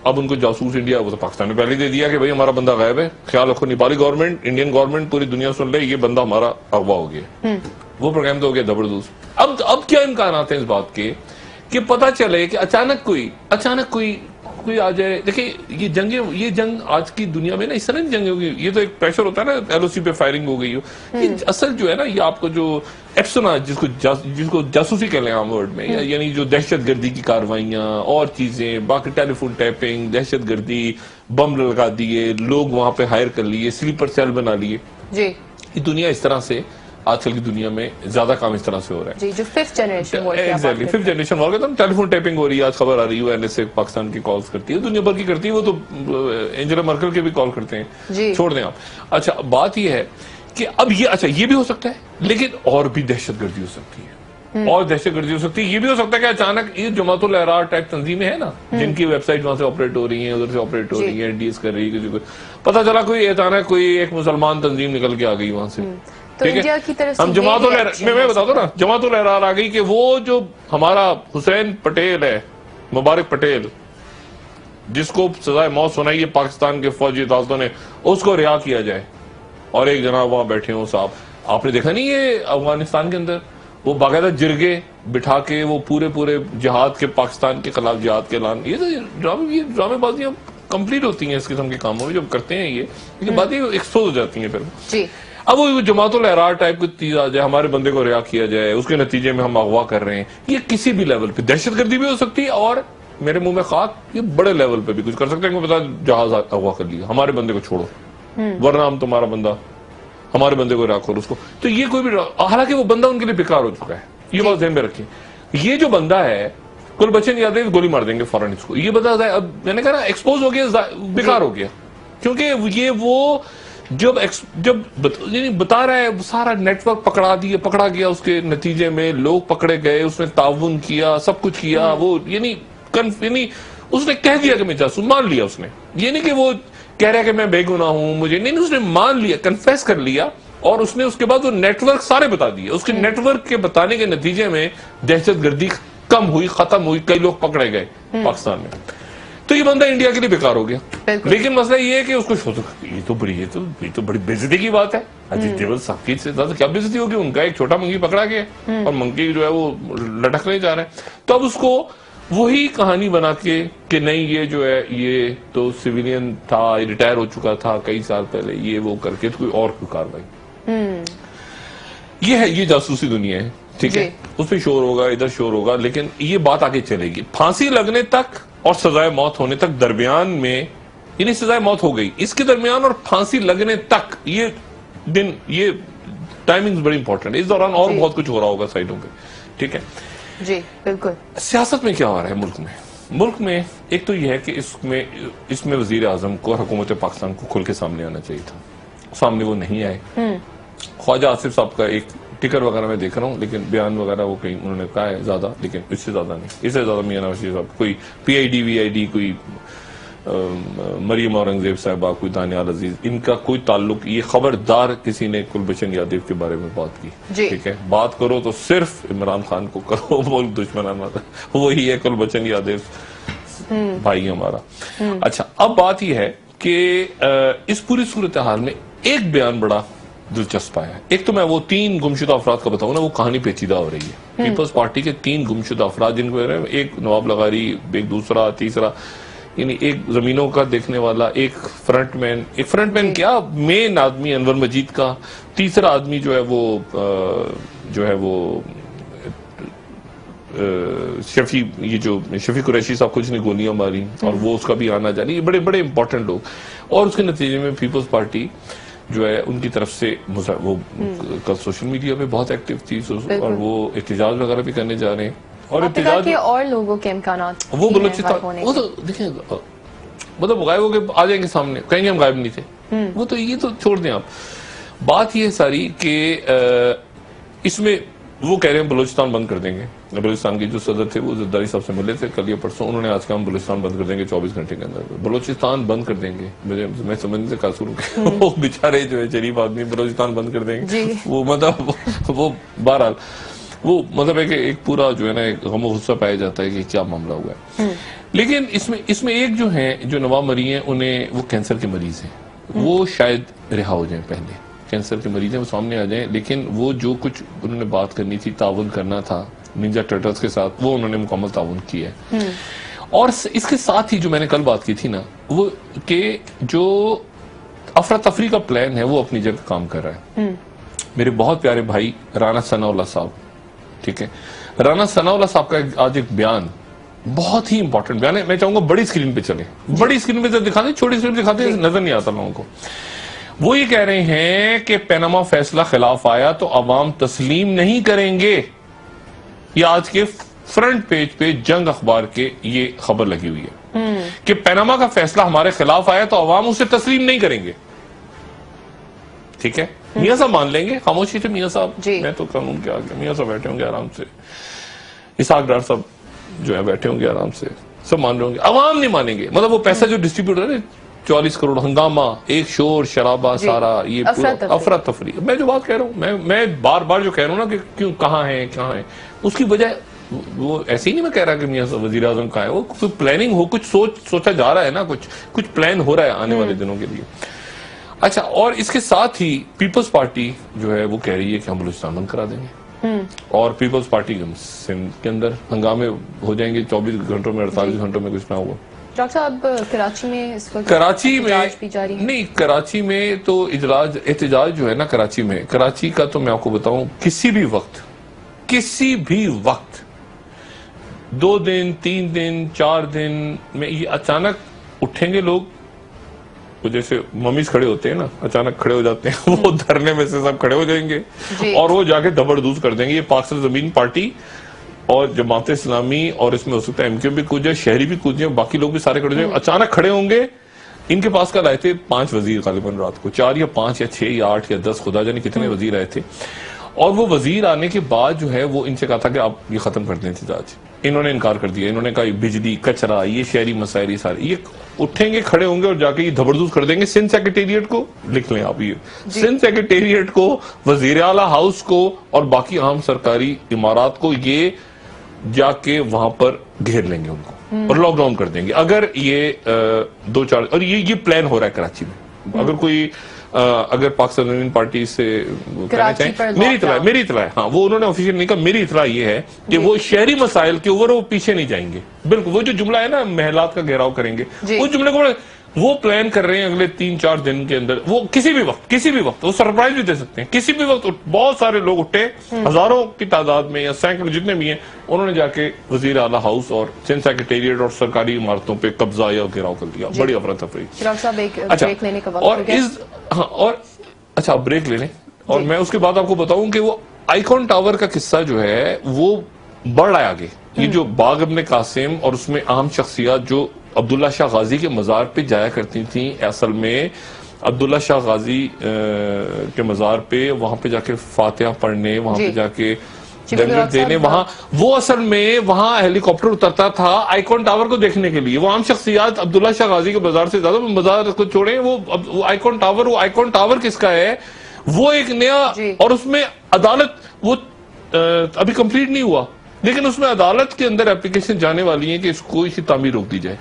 अब उनको जासूस इंडिया, वो तो पाकिस्तान ने पहले दे दिया कि भाई हमारा बंदा गायब है, ख्याल रखो, नेपाली गवर्नमेंट, इंडियन गवर्नमेंट, पूरी दुनिया सुन ले, ये बंदा हमारा अगवा हो गया। वो प्रोग्राम तो हो गया जबरदस्त। अब क्या इम्कान आते हैं इस बात के कि पता चले कि अचानक कोई आ जाए। देखिए ये जंग आज की दुनिया में ना इस तरह की जंग होगी, ये तो एक प्रेशर होता है ना, एलओसी पे फायरिंग हो गई हो, ये असल जो है ना, ये आपको जो एप्सोनाज जिसको जासूसी कह लें आम वर्ड में, यानी जो दहशतगर्दी की कार्रवाइयां और चीजें, बाकी टेलीफोन टैपिंग, दहशतगर्दी, बम लगा दिए, लोग वहां पे हायर कर लिए, स्लीपर सेल बना लिए, ये दुनिया इस तरह से, आजकल की दुनिया में ज्यादा काम इस तरह से हो रहा है। जी, जो fifth generation exactly, fifth generation war का टेलीफोन टैपिंग हो रही है, आज खबर आ रही है, एनएसए पाकिस्तान की कॉल्स करती है, दुनिया भर की करती है, वो तो एंजेला मर्केल के भी कॉल करते हैं, छोड़ दें आप। अच्छा, बात ये है कि अब ये भी हो सकता है, लेकिन और भी दहशतगर्दी हो सकती है, और दहशतगर्दी हो सकती है। ये भी हो सकता है कि अचानक ये जमातुल अहरार टाइप तंजीमें है ना, जिनकी वेबसाइट वहां से ऑपरेट हो रही है, उधर से ऑपरेट हो रही है, डीएस कर रही है, किसी को पता चला कोई अचानक कोई एक मुसलमान तंजीम निकल के आ गई वहां से, तो इंडिया की तरफ से हम मैं बता दो ना, जमातुल अहरार आ गई कि वो जो हमारा हुसैन पटेल है, मुबारक पटेल, जिसको सजाए मौत सुनाई है पाकिस्तान के फौजी अदालतों ने, उसको रिहा किया जाए, और एक जनाब वहां बैठे हो साहब, आपने देखा नहीं ये अफगानिस्तान के अंदर वो बाकायदा जिरगे बिठा के वो पूरे जिहाद के, पाकिस्तान के खिलाफ जिहाद के ऐलान, ये तो ड्रामेबाजियां कंप्लीट होती हैं इस किस्म के कामों में, जब करते हैं ये बातें एक्सपोज हो जाती हैं फिर। अब वो जमातुल अहरार टाइप की चीज आ जाए, हमारे बंदे को रिहा किया जाए, उसके नतीजे में हम अगवा कर रहे हैं, ये किसी भी लेवल पे दहशतगर्दी भी हो सकती है, और मेरे मुंह में खाक, ये बड़े लेवल पे भी कुछ कर सकते हैं। पता जहाज अगवा कर लिया, हमारे बंदे को छोड़ो, वरना हम तुम्हारा बंदा, हमारे बंदे को रिहा करो उसको। तो ये कोई भी, हालांकि वो बंदा उनके लिए बेकार हो चुका है, ये बात ध्यान में रखिए। ये जो बंदा है गुलबचन यादव, गोली मार देंगे फौरन इसको, ये बंदा अब मैंने कहा ना एक्सपोज हो गया, बेकार हो गया, क्योंकि ये वो जब बता रहा है, सारा नेटवर्क पकड़ा गया, उसके नतीजे में लोग पकड़े गए, उसने ताउन किया, सब कुछ किया, वो यानी उसने कह दिया कि मैं जासूस, मान लिया उसने, ये नहीं कि वो कह रहा है कि मैं बेगुनाह हूं, मुझे नहीं, उसने मान लिया, कन्फेस कर लिया, और उसने उसके बाद वो नेटवर्क सारे बता दिए। उसके नेटवर्क के बताने के नतीजे में दहशतगर्दी कम हुई, खत्म हुई, कई लोग पकड़े गए पाकिस्तान में। तो ये बंदा इंडिया के लिए बेकार हो गया। लेकिन मसला ये है कि उसको ये तो बड़ी बेइज्जती की बात है। अजीत देवल साहब की से ज्यादा क्या बेइज्जती होगी, उनका एक छोटा मंकी पकड़ा गया और मंकी जो है वो लटकने जा रहा है। तो अब उसको वही कहानी बना के कि नहीं ये जो है ये तो सिविलियन था, रिटायर हो चुका था कई साल पहले, ये वो करके तो कोई और कोई कार्रवाई, ये है, ये जासूसी दुनिया है, ठीक है। उसमें शोर होगा, इधर शोर होगा, लेकिन ये बात आगे चलेगी। फांसी लगने तक और सजाए मौत होने तक दरमियान में, यानी सजाए मौत हो गई, इसके दरमियान और फांसी लगने तक ये दिन, ये टाइमिंग बड़ी इंपॉर्टेंट है। इस दौरान और बहुत कुछ हो रहा होगा साइडों पे, ठीक है जी, बिल्कुल। सियासत में क्या हो रहा है मुल्क में एक तो यह है कि इसमें वजीर आजम को, हुकूमत पाकिस्तान को खुल के सामने आना चाहिए था, सामने वो नहीं आए। ख्वाजा आसिफ साहब का एक टिकर वगैरह मैं देख रहा हूँ, लेकिन बयान वगैरह वो कहीं उन्होंने कहा है ज्यादा, लेकिन इससे ज्यादा नहीं, इससे ज्यादा मियां नवाज शरीफ साहब, कोई पीआईडी वीआईडी, कोई मरियम औरंगजेब साहबा, कोई दानियाल अजीज, इनका कोई ताल्लुक, ये खबरदार किसी ने कुलभूषण यादव के बारे में बात की, ठीक है, बात करो तो सिर्फ इमरान खान को करो, मुल्क दुश्मन हमारा वही है कुलभूषण यादव भाई हमारा। अच्छा, अब बात यह है कि इस पूरी सूरत हाल में एक बयान बड़ा दिलचस्प आया है। एक तो मैं वो 3 गुमशुदा अफराद का बताऊं ना, वो कहानी पेचीदा हो रही है। पीपल्स पार्टी के 3 गुमशुदा अफराद, जिनको एक नवाब लगारी, एक दूसरा, तीसरा, यानी एक जमीनों का देखने वाला, एक फ्रंटमैन क्या मेन आदमी अनवर मजीद का, तीसरा आदमी जो है वो शफी कुरैशी साहब, कुछ नहीं गोलियां मारी, और वो उसका भी आना जाना, ये बड़े बड़े इंपॉर्टेंट लोग, और उसके नतीजे में पीपल्स पार्टी जो है उनकी तरफ से वो कल सोशल मीडिया पे बहुत एक्टिव थी, और वो एहतजाज वगैरह भी करने जा रहे हैं, और आपने कहा कि और लोगों के इम्कानात वो बलूचिस्तान, वो तो देखिए मतलब गायब होके आ जाएंगे सामने, कहेंगे हम गायब नहीं थे। वो तो ये तो छोड़ दें आप। बात ये सारी कि इसमें वो कह रहे हैं बलूचिस्तान बंद कर देंगे। बलूचिस्तान के जो सदर थे वो जरदारी साहब से मिले थे कल या परसों, उन्होंने आज कहा हम बलूचिस्तान बंद कर देंगे 24 घंटे के अंदर। बलूचिस्तान बंद कर देंगे, मैं समझने से कासूर हूँ वो बेचारे जो है शरीफ आदमी बलूचिस्तान बंद कर देंगे, वो मतलब वो बहरहाल वो मतलब है कि एक पूरा जो है ना एक गम गुस्सा पाया जाता है कि क्या मामला हुआ है। लेकिन इसमें एक जो है जो नवाब मरी हैं, उन्हें वो कैंसर के मरीज हैं, वो शायद रिहा हो जाए, पहले कैंसर के मरीज हैं वो सामने आ जाएं, लेकिन वो जो कुछ उन्होंने बात करनी थी, ताउन करना था निंजा टर्टल्स के साथ, वो उन्होंने मुकम्मल ताउन किया है। और इसके साथ ही जो मैंने कल बात की थी ना, वो कि जो अफरा तफरी का प्लान है वो अपनी जगह काम कर रहा है। मेरे बहुत प्यारे भाई राना सनाउल्लाह साहब, ठीक है, राना सनाउल्लाह साहब का आज एक बयान बहुत ही इंपॉर्टेंट बयान है, मैं चाहूंगा बड़ी स्क्रीन पे चले, बड़ी स्क्रीन पे दिखाते, छोटी स्क्रीन पे दिखाते नजर नहीं आता लोगों को। वो ये कह रहे हैं कि पैनामा फैसला खिलाफ आया तो अवाम तस्लीम नहीं करेंगे। ये आज के फ्रंट पेज पे जंग अखबार के ये खबर लगी हुई है कि पैनामा का फैसला हमारे खिलाफ आया तो अवाम उसे तस्लीम नहीं करेंगे। ठीक है, मियां साहब मान लेंगे, खामोशी से मियां साहब, मैं तो कानून के आगे, मियां साहब बैठे होंगे आराम से, इसाक डार साहब जो है बैठे होंगे आराम से, सब मान रहे होंगे, अवाम नहीं मानेंगे। मतलब वो पैसा जो डिस्ट्रीब्यूट है 44 करोड़ हंगामा, एक शोर शराबा सारा, ये अफरा तफरी। मैं जो बात कह रहा हूँ, मैं बार बार जो कह रहा हूँ ना कि क्यों कहाँ है, उसकी वजह वो ऐसे ही नहीं मैं कह रहा कि मियां वजीर आजम कहाँ है, वो कुछ प्लानिंग हो, कुछ सोचा जा रहा है ना, कुछ प्लान हो रहा है आने वाले दिनों के लिए। अच्छा, और इसके साथ ही पीपल्स पार्टी जो है वो कह रही है कि हम बलूचिस्तान बंद करा देंगे, और पीपल्स पार्टी सिंध के अंदर हंगामे हो जाएंगे 24 घंटों में, 48 घंटों में कुछ ना हुआ। डॉक्टर साहब, कराची में इस वक्त कराची में भी जारी है? नहीं, कराची में तो एहतजाज जो है ना कराची में, कराची का तो मैं आपको बताऊं किसी भी वक्त 2 दिन 3 दिन 4 दिन में ये अचानक उठेंगे लोग, वो जैसे मम्मीज खड़े होते हैं ना, अचानक खड़े हो जाते हैं, वो धरने में से सब खड़े हो जाएंगे और वो जाके दबड़दूज कर देंगे। ये पाक ज़मीन पार्टी और जमात इस्लामी, और इसमें हो सकता है एमक्यू भी कूद जाए, शहरी भी कूद जाए, बाकी लोग भी सारे खड़े हो जाए, अचानक खड़े होंगे। इनके पास कल आए थे 5 वजीर, गालिबन रात को 4 या 5 या 6 या 8 या 10, खुदा जाने कितने वजीर आए थे। और वो वजीर आने के बाद जो है वो इनसे कहा था कि आप ये खत्म कर दें एहतजाज, इन्होंने इनकार कर दिया। इन्होंने कहा बिजली, कचरा, ये शहरी मसाइल सारे, ये उठेंगे, खड़े होंगे और जाके ये धबरदूज कर देंगे सिंध सेक्रेटेरिएट को। लिख लें आप ये, सिंध सेक्रेटेरिएट को, वजीर आला हाउस को और बाकी आम सरकारी इमारात को, ये जाके वहां पर घेर लेंगे उनको और लॉकडाउन कर देंगे। अगर ये 2-4, और ये प्लान हो रहा है कराची में। अगर कोई अगर पाकिस्तान ज़मीन पार्टी से कहना चाहें, मेरी इतला है, हाँ, वो उन्होंने ऑफिशियल नहीं कहा, मेरी इतला ये है कि वो शहरी मसाइल के ऊपर वो पीछे नहीं जाएंगे। बिल्कुल, वो जो जुमला है ना, महलात का घेराव करेंगे, उस जुमले को वो प्लान कर रहे हैं अगले 3-4 दिन के अंदर। वो किसी भी वक्त वो सरप्राइज भी दे सकते हैं, किसी भी वक्त। बहुत सारे लोग उठे, हजारों की तादाद में या सैकड़ों जितने भी हैं, उन्होंने जाके वजीर आला हाउस और सिंध सेक्रेटेरिएट और सरकारी इमारतों पे कब्जा या घेराव कर दिया। बड़ी अफरा तफरी। और अच्छा, ब्रेक ले लें और मैं उसके बाद आपको बताऊं कि वो आइकॉन टावर का किस्सा जो है वो बढ़ रहा है आगे। ये जो बाग इब्न कासिम और उसमें अहम शख्सियत जो अब्दुल्ला शाह गाजी के मजार पे जाया करती थी, असल में अब्दुल्ला शाह गाजी के मजार पे, वहां पे जाके फातिहा पढ़ने, वहां पे जाके दंगल देने, वहां वो असल में वहां हेलीकॉप्टर उतरता था आइकॉन टावर को देखने के लिए। वो आम शख्सियत अब्दुल्ला शाह गाजी के मजार से ज्यादा, मजार को छोड़े, वो आइकॉन टावर किसका है? वो एक नया, और उसमें अदालत वो अभी कंप्लीट नहीं हुआ, लेकिन उसमें अदालत के अंदर एप्लीकेशन जाने वाली है कि इसको इसी तामीर रोक दी जाए।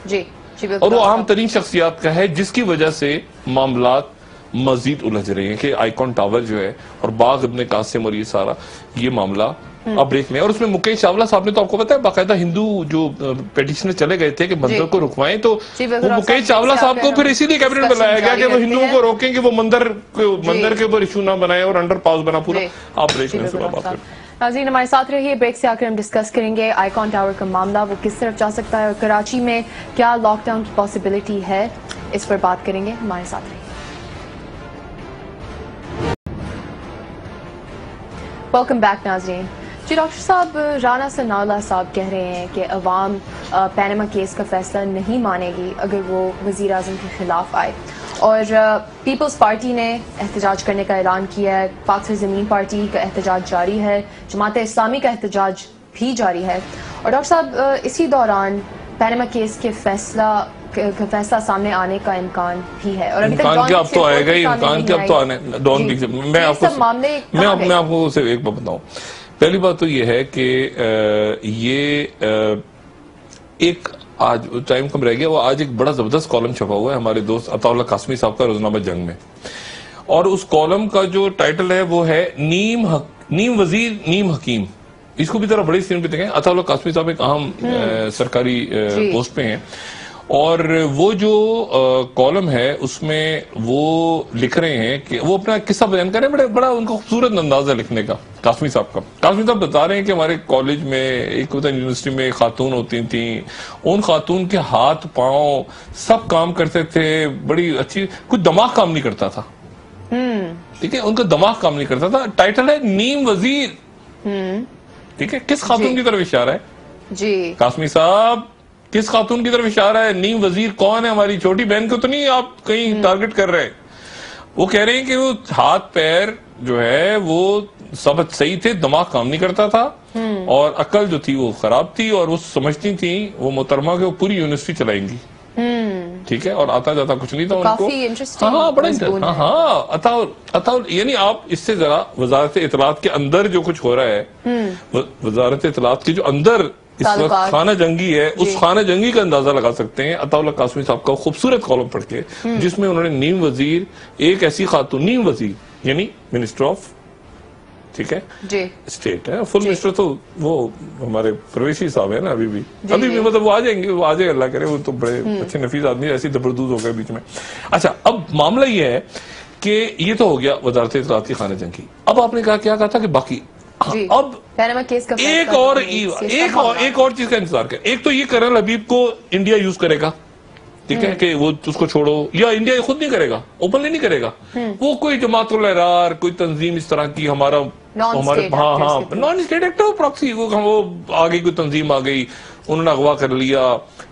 और वो आम तरीन शख्सियत का है, जिसकी वजह से मामलात मजीद उलझ रहे हैं कि आइकॉन टावर जो है और बाग इब्न कासिम और ये सारा ये मामला अब ब्रेक में। और उसमें मुकेश चावला साहब ने, तो आपको पता है, बाकायदा हिंदू जो पेटिशनर चले गए थे कि मंदिर को रुकवाएं, तो वो मुकेश चावला साहब को फिर इसीलिए कैबिनेट बनाया गया कि वो हिंदुओं को रोकें कि वो मंदिर के ऊपर इशू ना बनाए और अंडर पास बना पूरा। आप ब्रेक में बात करें। नाज़रीन हमारे साथ रहिए, ब्रेक से आकर हम डिस्कस करेंगे आइकॉन टावर का मामला, वो किस तरफ जा सकता है और कराची में क्या लॉकडाउन की पॉसिबिलिटी है, इस पर बात करेंगे। हमारे साथ रहिए। वेलकम बैक नाज़रीन। जी डॉक्टर साहब, राना सनाउल्लाह साहब कह रहे हैं कि अवाम पैनामा केस का फैसला नहीं मानेगी अगर वो वजीर आजम के खिलाफ आए, और पीपल्स पार्टी ने एहतजाज करने का ऐलान किया है। पाक सरजमीन पार्टी का एहतजाज जारी है, जमात इस्लामी का एहतजाज भी जारी है। और डॉक्टर साहब, इसी दौरान पैनामा केस के फैसला सामने आने का इम्कान भी है, और अभी तक इम्कान क्या अब तो आएगा ही, इम्कान क्या अब तो आने डॉन लीग से मैं आपको सिर्फ एक बात बताऊं। पहली बात तो ये है कि ये एक आज टाइम कम रह गया, वो आज एक बड़ा जबरदस्त कॉलम छपा हुआ है हमारे दोस्त अताउल्लाह कासमी साहब का रोजनामा जंग में, और उस कॉलम का जो टाइटल है वो है नीम वजीर नीम हकीम। इसको भी जरा बड़ी स्क्रीन पे देखें। अताउल्लाह कासमी साहब एक अहम सरकारी पोस्ट पे हैं, और वो जो कॉलम है उसमें वो लिख रहे हैं कि वो अपना किस्सा बयान कर रहे हैं, बड़ा उनका खूबसूरत अंदाज है लिखने का कासमी साहब का। कासमी साहब बता रहे हैं कि हमारे कॉलेज में एक यूनिवर्सिटी में खातून होती थी, उन खातून के हाथ पांव सब काम करते थे, बड़ी अच्छी, कुछ दिमाग काम नहीं करता था। ठीक है, उनका दिमाग काम नहीं करता था। टाइटल है नीम वजीर। ठीक है, किस खातून की तरफ इशारा है जी कासमी साहब? किस खातून की तरफ इशारा है? नीम वजीर कौन है? हमारी छोटी बहन को तो नहीं आप कहीं टारगेट कर रहे हैं? वो कह रहे हैं कि वो हाथ पैर जो है वो सब सही थे, दिमाग काम नहीं करता था, और अकल जो थी वो खराब थी, और वो समझती थी वो मोहतरमा के वो पूरी यूनिवर्सिटी चलाएंगी। ठीक है, और आता जाता कुछ नहीं था उनको। हाँ, बड़ा हाँ, अताउल यानी आप इससे जरा वजारत इत्तलात के अंदर जो कुछ हो रहा है, वजारत इत्तलात के जो अंदर इस वक्त खाना जंगी है, उस खाना जंगी का अंदाजा लगा सकते हैं अताउल्लाह कासमी साहब का खूबसूरत कॉलम पढ़ के, जिसमें उन्होंने नीम वजीर, एक ऐसी खातून, नीम वजीर यानी मिनिस्टर ऑफ, ठीक है जी, स्टेट है, फुल मिनिस्टर तो वो हमारे प्रवेशी साहब है ना, अभी भी मतलब वो आ जाएंगे, वो आ जाए, अल्लाह करे, वो तो बड़े अच्छे नफीस आदमी, ऐसी जबरदस्त हो गए बीच में। अच्छा, अब मामला ये है कि ये तो हो गया वजारत इत्तलात की खाना जंगी। अब आपने क्या कहा था कि बाकी अब पैनामा केस का एक और चीज का इंतजार कर। एक तो ये कर्नल हबीब को इंडिया यूज करेगा, ठीक है, कि वो उसको छोड़ो, या इंडिया खुद नहीं करेगा, ओपनली नहीं करेगा, वो कोई जमातुल अहरार, कोई तंजीम इस तरह की हमारे नॉन स्टेट एक्टर प्रॉक्सी, वो आ गई, कोई तंजीम आ गई, उन्होंने अगवा कर लिया,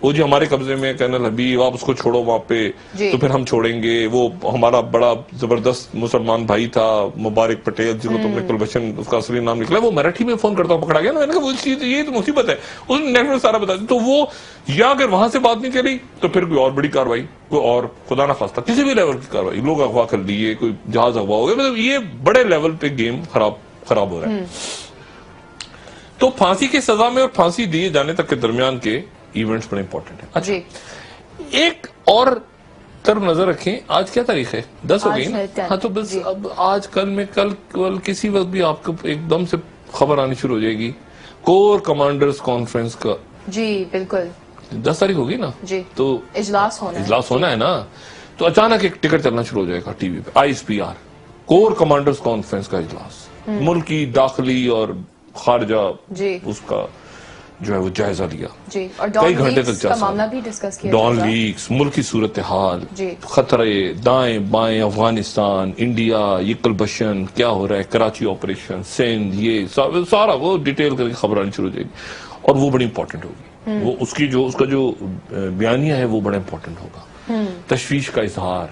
वो जो हमारे कब्जे में कर्नल हबीब, आप उसको छोड़ो वहां पे, तो फिर हम छोड़ेंगे। वो हमारा बड़ा जबरदस्त मुसलमान भाई था मुबारक पटेल, जिसको तुमने कुलभूषण उसका असली नाम निकला, वो मराठी में फोन करता पकड़ा गया ना। मैंने कहा वो चीज, ये तो मुसीबत है, उसने नेटवर्क सारा बता दिया। तो वो, या अगर वहां से बात नहीं चली तो फिर कोई और बड़ी कार्रवाई, कोई और खुदा ना खास्ता किसी भी लेवल की कार्रवाई, लोग अगवा कर लिए, कोई जहाज अगवा हो गया, मतलब ये बड़े लेवल पे गेम खराब हो रहा है। तो फांसी की सजा में और फांसी दिए जाने तक के दरमियान के इवेंट्स बड़े इंपॉर्टेंट है। अच्छा, एक और तरफ नजर रखें, आज क्या तारीख है? 10 हो गई ना। हाँ, तो बस अब आज कल में कल किसी वक्त भी आपको एकदम से खबर आनी शुरू हो जाएगी कोर कमांडर्स कॉन्फ्रेंस का। जी बिल्कुल, 10 तारीख होगी ना जी, तो इजलास होना है ना, तो अचानक एक टिकट चलना शुरू हो जाएगा टीवी पे, ISPR, कोर कमांडर्स कॉन्फ्रेंस का इजलास, मुल्क की दाखिली और खारजा उसका जो है वो जायजा लिया जी, और कई घंटे तक का मामला भी डिस्कस किया, डॉन लीक्स, मुल्क की सूरत हाल, खतरे दाएं बाएं, अफगानिस्तान, इंडिया, ये कुलभूषण क्या हो रहा है, कराची ऑपरेशन, सिंध, ये सारा वो डिटेल करके खबर आनी शुरू हो जाएगी, और वो बड़ी इंपॉर्टेंट होगी। वो उसका जो बयानिया है वो बड़ा इंपॉर्टेंट होगा। तशवीश का इजहार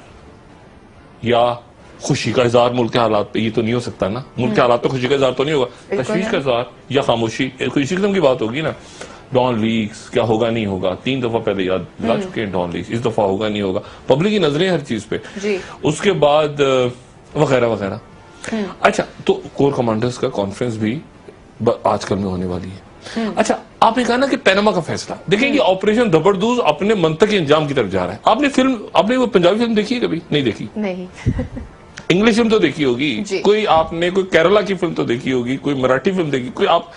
या खुशी का इजहार मुल्क के हालात पे, ये तो नहीं हो सकता ना, मुल्क के हालात पे खुशी का इजहार तो नहीं होगा, तशवीश का इजहार या खामोशी, इसी किस्म की बात होगी ना। डॉन लीक्स क्या होगा नहीं होगा, 3 दफा पहले याद ला चुके हैं डॉन लीक्स, इस दफा होगा नहीं होगा, पब्लिक की नजरें हर चीज पे, उसके बाद वगैरह वगैरह। अच्छा, तो कोर कमांडर्स का कॉन्फ्रेंस भी आजकल में होने वाली है। अच्छा, आपने कहा ना कि पैनामा का फैसला, देखिए कि ऑपरेशन जबरदस्त अपने मंतक के अंजाम की तरफ जा रहा है। आपने वो पंजाबी फिल्म देखी है कभी? नहीं देखी? नहीं। इंग्लिश फिल्म तो देखी होगी, कोई आपने कोई केरला की फिल्म तो देखी होगी, कोई मराठी फिल्म देखी, कोई आप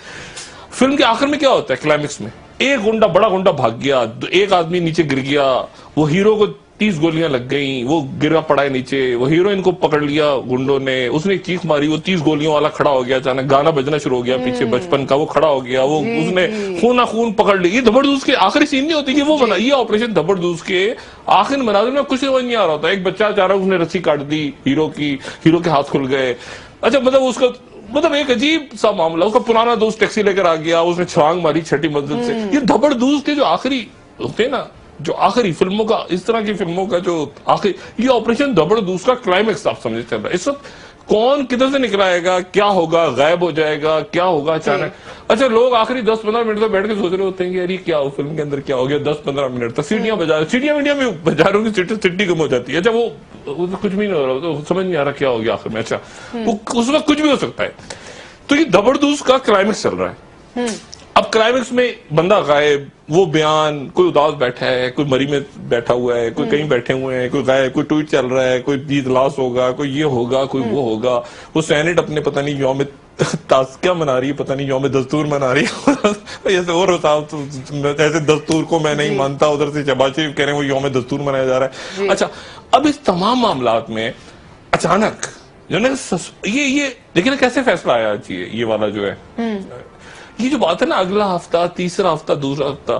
फिल्म के आखिर में क्या होता है, क्लाइमेक्स में एक गुंडा, बड़ा गुंडा भाग गया, एक आदमी नीचे गिर गया, वो हीरो को 30 गोलियां लग गई, वो गिरा पड़ा है नीचे, वो हीरोइन को पकड़ लिया गुंडों ने, उसने एक चीख मारी, वो 30 गोलियों वाला खड़ा हो गया, अचानक गाना बजना शुरू हो गया पीछे बचपन का, वो खड़ा हो गया, वो उसने खून खून पकड़ ली। ये जबरदस्त के आखिरी सीन नहीं होती कि वो बना, ये ऑपरेशन जबरदस्त के आखिर मनाजिर में कुछ समझ नहीं आ रहा होता। एक बच्चा चाह रहा, उसने रस्सी काट दी हीरो की, हीरो के हाथ खुल गए। अच्छा, मतलब उसका मतलब एक अजीब सा मामला, उसका पुराना दोस्त टैक्सी लेकर आ गया, उसने छलांग मारी छठी मंजिल से। ये धबड़दूस के जो आखिरी होते हैं ना, जो आखिरी फिल्मों का, इस तरह की फिल्मों का जो आखिरी, ये ऑपरेशन धबड़दूस का क्लाइमेक्स आप समझे चल रहा है। इस वक्त कौन किधर से निकल आएगा, क्या होगा, गायब हो जाएगा, क्या होगा अचानक। अच्छा, लोग आखिरी 10-15 मिनट तक बैठ के सोच रहे होते हैं कि यार ये क्या हो, फिल्म के अंदर क्या हो गया। 10-15 मिनट तक सीटियां बजा, सीटियां मीडिया में बाजारों की सिटी कम हो जाती है। अच्छा, वो कुछ भी नहीं हो रहा, तो समझ नहीं आ रहा क्या हो गया आखिर में। अच्छा, वो उस वक्त कुछ भी हो सकता है। तो ये धबड़दूस का क्लाइमेक्स चल रहा है। अब क्लाइमेक्स में बंदा गायब, वो बयान, कोई उदास बैठा है, कोई मरी में बैठा हुआ है, कोई कहीं बैठे हुए हैं, कोई गायब, कोई ट्वीट चल रहा है, कोई इजलास होगा, कोई ये होगा, कोई वो होगा। वो सेनेट अपने पता नहीं यौम क्या मना रही है, पता नहीं यौम दस्तूर मना रही है। ऐसे और ऐसे दस्तूर को मैं नहीं मानता, उधर से शहबाज शरीफ कह रहे हैं वो यौम दस्तूर मनाया जा रहा है। अच्छा, अब इस तमाम मामलात में अचानक जो ना ये देखिए ना कैसे फैसला आया ये वाला जो है, ये जो बात है ना, अगला हफ्ता, तीसरा हफ्ता, दूसरा हफ्ता,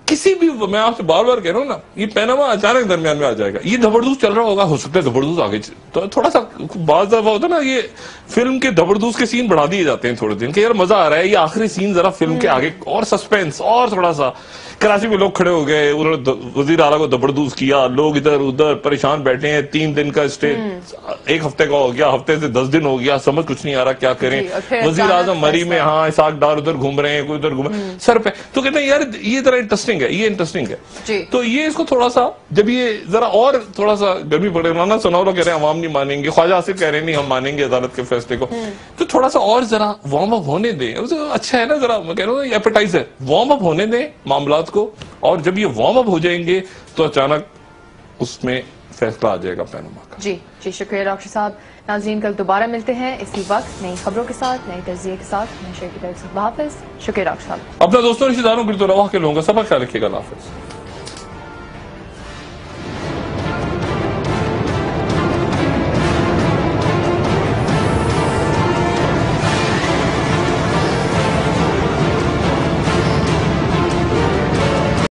किसी भी, मैं आपसे बार बार कह रहा हूं ना, ये पैनामा अचानक दरमियान में आ जाएगा। ये धबड़दूस चल रहा होगा, हो सकता है धबड़दूस आगे तो थोड़ा सा बात दफा होता है ना, ये फिल्म के धबड़दूस के सीन बढ़ा दिए जाते हैं थोड़े दिन के, यार मजा आ रहा है, ये आखिरी सीन जरा फिल्म के आगे और सस्पेंस और थोड़ा सा। कराची में लोग खड़े हो गए, उन्होंने वजीर आला को धबड़दूस किया, लोग इधर उधर परेशान बैठे हैं, 3 दिन का स्टे, 1 हफ्ते का हो गया, हफ्ते से 10 दिन हो गया, समझ कुछ नहीं आ रहा क्या करें। वजीर आजम मरी में, हाँ, इसाक डार उधर घूम रहे हैं, कोई उधर घूम सर पे, तो कहते हैं यार ये तरह इंटरेस्टिंग है, ये इंटरेस्टिंग है। तो ये इसको थोड़ा सा, जब ये जरा और थोड़ा सा गर्मी पड़े, राना सनाउल्लाह कह रहे हैं अवाम नहीं मानेंगे, ख्वाजा आसिफ कह रहे हैं नहीं हम मानेंगे अदालत के फैसले को, तो थोड़ा सा और जरा वार्म अप होने दें। अच्छा है ना, जरा मैं कह रहा हूँ एपेटाइजर, वार्म अप होने दें मामलात को, और जब ये वार्म अप हो जाएंगे तो अचानक उसमें फैसला आ जाएगा पैनामा का। जी शुक्रिया डॉक्टर साहब। नाज़रीन, कल दोबारा मिलते हैं इसी वक्त नई खबरों के साथ, नई तज्ज़िये के साथ। मैं शेख हाफिज। शुक्रिया डॉक्टर साहब। अपना दोस्तों रिश्तेदारों, गिरदो रवाह के लोगों का सबक ख्याल रखिएगा। हाफिज।